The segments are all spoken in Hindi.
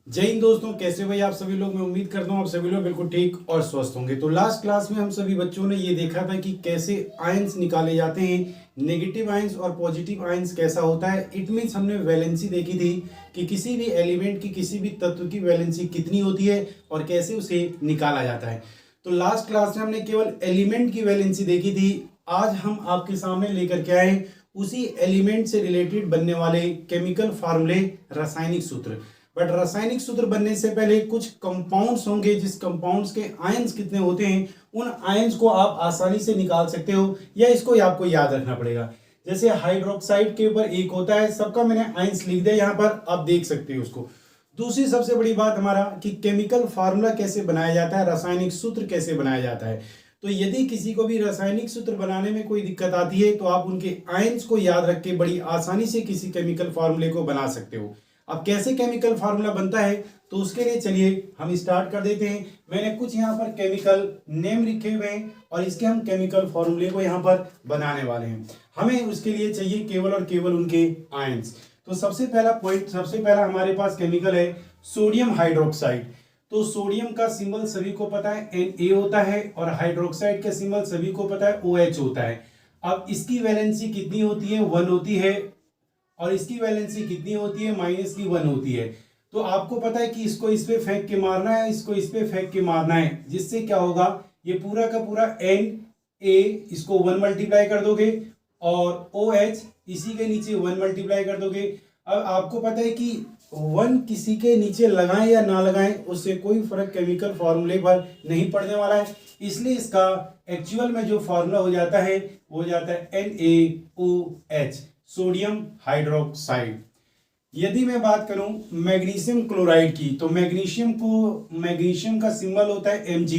जय हिंद दोस्तों, कैसे भाई आप सभी लोग। मैं उम्मीद करता हूँ आप सभी लोग बिल्कुल ठीक और स्वस्थ होंगे। तो लास्ट क्लास में हम सभी बच्चों ने ये देखा था कि कैसे आयंस निकाले जाते हैं, नेगेटिव आयंस और पॉजिटिव आयंस कैसा होता है। इट मीन्स हमने वैलेंसी देखी थी कि किसी भी एलिमेंट की, किसी भी तत्व की वैलेंसी कितनी होती है और कैसे उसे निकाला जाता है। तो लास्ट क्लास में हमने केवल एलिमेंट की वैलेंसी देखी थी। आज हम आपके सामने लेकर के आए उसी एलिमेंट से रिलेटेड बनने वाले केमिकल फार्मूले, रासायनिक सूत्र। बट रासायनिक सूत्र बनने से पहले कुछ कंपाउंड्स होंगे, जिस कंपाउंड्स के आयंस कितने होते हैं, उन आयंस को आप आसानी से निकाल सकते हो या इसको आपको याद रखना पड़ेगा। जैसे हाइड्रोक्साइड के ऊपर एक होता है, सबका मैंने आयंस लिख दिया यहाँ पर, आप देख सकते हो उसको। दूसरी सबसे बड़ी बात हमारा कि केमिकल फार्मूला कैसे बनाया जाता है, रासायनिक सूत्र कैसे बनाया जाता है। तो यदि किसी को भी रासायनिक सूत्र बनाने में कोई दिक्कत आती है तो आप उनके आयंस को याद रख के बड़ी आसानी से किसी केमिकल फार्मूले को बना सकते हो। अब कैसे केमिकल फार्मूला बनता है, तो उसके लिए चलिए हम स्टार्ट कर देते हैं। मैंने कुछ यहाँ पर केमिकल नेम लिखे हुए हैं और इसके हम केमिकल फार्मूले को यहाँ पर बनाने वाले हैं। हमें उसके लिए चाहिए केवल और केवल उनके आयंस। तो सबसे पहला पॉइंट, सबसे पहला हमारे पास केमिकल है सोडियम हाइड्रोक्साइड। तो सोडियम का सिंबल सभी को पता है Na होता है और हाइड्रोक्साइड का सिंबल सभी को पता है OH होता है। अब इसकी वैलेंसी कितनी होती है, 1 होती है, और इसकी वैलेंसी कितनी होती है, -1 होती है। तो आपको पता है कि इसको इस पे फेंक के मारना है, इसको इस पे फेंक के मारना है, जिससे क्या होगा, ये पूरा का पूरा Na इसको 1 मल्टीप्लाई कर दोगे और OH इसी के नीचे 1 मल्टीप्लाई कर दोगे। अब आपको पता है कि 1 किसी के नीचे लगाएं या ना लगाएं उससे कोई फर्क केमिकल फॉर्मूले पर नहीं पड़ने वाला है, इसलिए इसका एक्चुअल में जो फॉर्मूला हो जाता है वो हो जाता है NaOH, सोडियम हाइड्रोक्साइड। यदि मैं बात करूं मैग्नीशियम क्लोराइड की, तो मैग्नीशियम का सिंबल होता है Mg,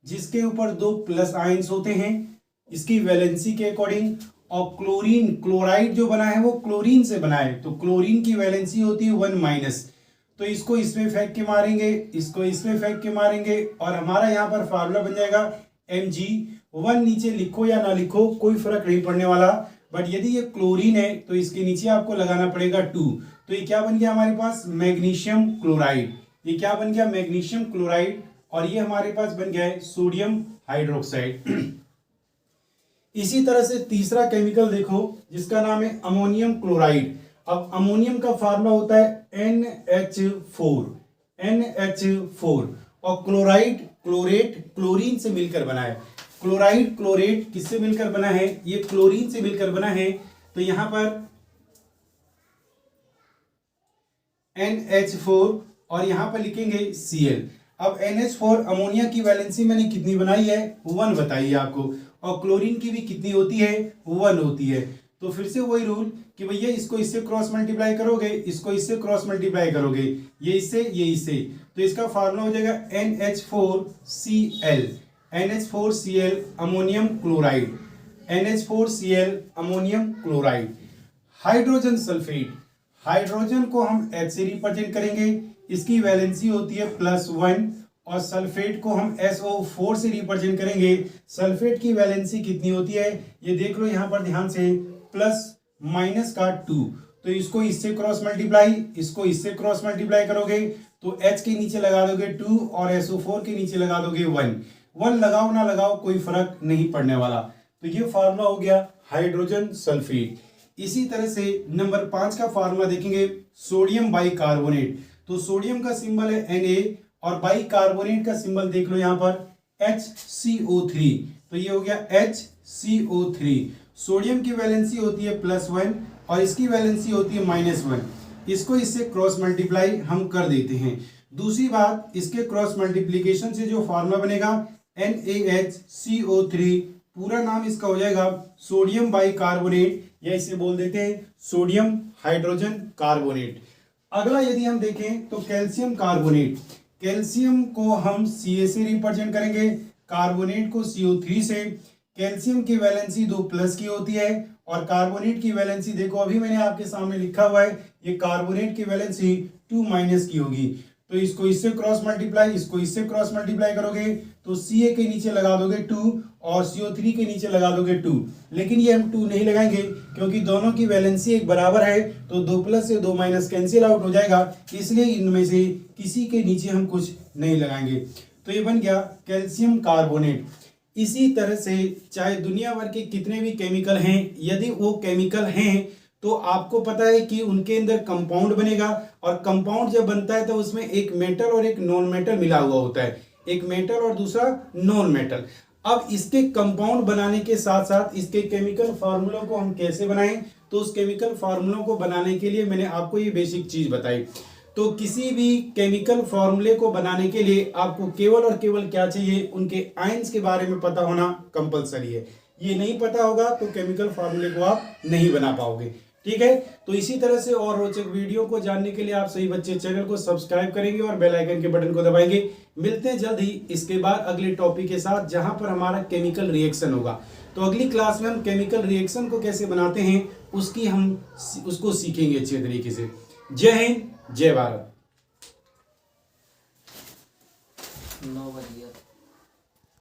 जिसके ऊपर 2 प्लस आयंस होते हैं इसकी वैलेंसी के अकॉर्डिंग। और क्लोरीन, क्लोराइड जो बना है वो क्लोरीन से बना है, तो क्लोरीन की वैलेंसी होती है 1-। तो इसको इसमें फेंक के मारेंगे, इसको इसमें फेंक के मारेंगे और हमारा यहाँ पर फार्मूला बन जाएगा Mg1। नीचे लिखो या ना लिखो कोई फर्क नहीं पड़ने वाला, बट यदि ये क्लोरीन है तो इसके नीचे आपको लगाना पड़ेगा 2। तो ये क्या बन गया हमारे पास, मैग्नीशियम क्लोराइड। ये क्या बन गया, मैग्नीशियम क्लोराइड, और ये हमारे पास बन गया है सोडियम हाइड्रोक्साइड। इसी तरह से तीसरा केमिकल देखो जिसका नाम है अमोनियम क्लोराइड। अब अमोनियम का फार्मूला होता है NH4 और क्लोराइड, क्लोरेट क्लोरीन से मिलकर बना है। क्लोराइड क्लोरेट किससे मिलकर बना है, ये क्लोरीन से मिलकर बना है। तो यहां पर NH4 और यहां पर लिखेंगे Cl। अब NH4 अमोनिया की वैलेंसी मैंने कितनी बनाई है, 1 बताइए आपको, और क्लोरीन की भी कितनी होती है, 1 होती है। तो फिर से वही रूल कि भैया इसको इससे क्रॉस मल्टीप्लाई करोगे, इसको इससे क्रॉस मल्टीप्लाई करोगे, ये इससे ये इससे, तो इसका फार्मूला हो जाएगा NH4Cl ammonium chloride, NH4Cl ammonium chloride. Hydrogen sulphate, hydrogen को हम H से रिप्रेजेंट करेंगे, इसकी वैलेंसी होती है +1, और सल्फेट को हम SO4 से रिप्रेजेंट करेंगे। सल्फेट की वैलेंसी कितनी होती है, ये देख लो यहाँ पर ध्यान से, +-2। तो इसको इससे क्रॉस मल्टीप्लाई, इसको इससे क्रॉस मल्टीप्लाई करोगे तो H के नीचे लगा दोगे 2 और SO4 के नीचे लगा दोगे 1 लगाओ ना लगाओ कोई फर्क नहीं पड़ने वाला। तो ये फार्मूला हो गया हाइड्रोजन सल्फेट। इसी तरह से नंबर 5 का फार्मूला देखेंगे सोडियम बाइकार्बोनेट। तो सोडियम का सिंबल है Na और बाइकार्बोनेट का सिंबल देख लो यहाँ पर HCO3। तो ये हो गया HCO3। सोडियम की वैलेंसी होती है +1 और इसकी वैलेंसी होती है -1। इसको इससे क्रॉस मल्टीप्लाई हम कर देते हैं। दूसरी बात, इसके क्रॉस मल्टीप्लीकेशन से जो फार्मूला बनेगा NaHCO3, पूरा नाम इसका हो जाएगा सोडियम बाइकार्बोनेट, या इसे बोल देते हैं सोडियम हाइड्रोजन कार्बोनेट। अगला यदि हम देखें तो कैल्शियम कार्बोनेट। कैल्शियम को हम Ca से रिप्रेजेंट करेंगे, कार्बोनेट को CO3 से। कैल्शियम की वैलेंसी 2 प्लस की होती है और कार्बोनेट की वैलेंसी देखो अभी मैंने आपके सामने लिखा हुआ है, ये कार्बोनेट की वैलेंसी 2- की होगी। तो इसको इससे क्रॉस मल्टीप्लाई, इसको इससे क्रॉस मल्टीप्लाई करोगे तो Ca के नीचे लगा दोगे 2 और CO3 के नीचे लगा दोगे 2। लेकिन ये हम 2 नहीं लगाएंगे क्योंकि दोनों की वैलेंसी एक बराबर है, तो 2 प्लस से 2 माइनस कैंसिल आउट हो जाएगा, इसलिए इनमें से किसी के नीचे हम कुछ नहीं लगाएंगे। तो ये बन गया कैल्शियम कार्बोनेट। इसी तरह से चाहे दुनिया भर के कितने भी केमिकल हैं, यदि वो केमिकल हैं तो आपको पता है कि उनके अंदर कंपाउंड बनेगा, और कंपाउंड जब बनता है तो उसमें एक मेटल और एक नॉन मेटल मिला हुआ होता है, एक मेटल और दूसरा नॉन मेटल। अब इसके कंपाउंड बनाने के साथ साथ इसके केमिकल फार्मूलों को हम कैसे बनाएं, तो उस केमिकल फार्मूलों को बनाने के लिए मैंने आपको ये बेसिक चीज बताई। तो किसी भी केमिकल फॉर्मूले को बनाने के लिए आपको केवल और केवल क्या चाहिए, उनके आयंस के बारे में पता होना कंपलसरी है। ये नहीं पता होगा तो केमिकल फॉर्मूले को आप नहीं बना पाओगे। ठीक है, तो इसी तरह से और रोचक वीडियो को जानने के लिए आप सभी बच्चे चैनल को सब्सक्राइब करेंगे और बेल आइकन के बटन को दबाएंगे। मिलते हैं जल्द ही इसके बाद अगले टॉपिक के साथ, जहां पर हमारा केमिकल रिएक्शन होगा। तो अगली क्लास में हम केमिकल रिएक्शन को कैसे बनाते हैं उसको सीखेंगे अच्छे तरीके से। जय हिंद, जय भारत। 9 बज गया।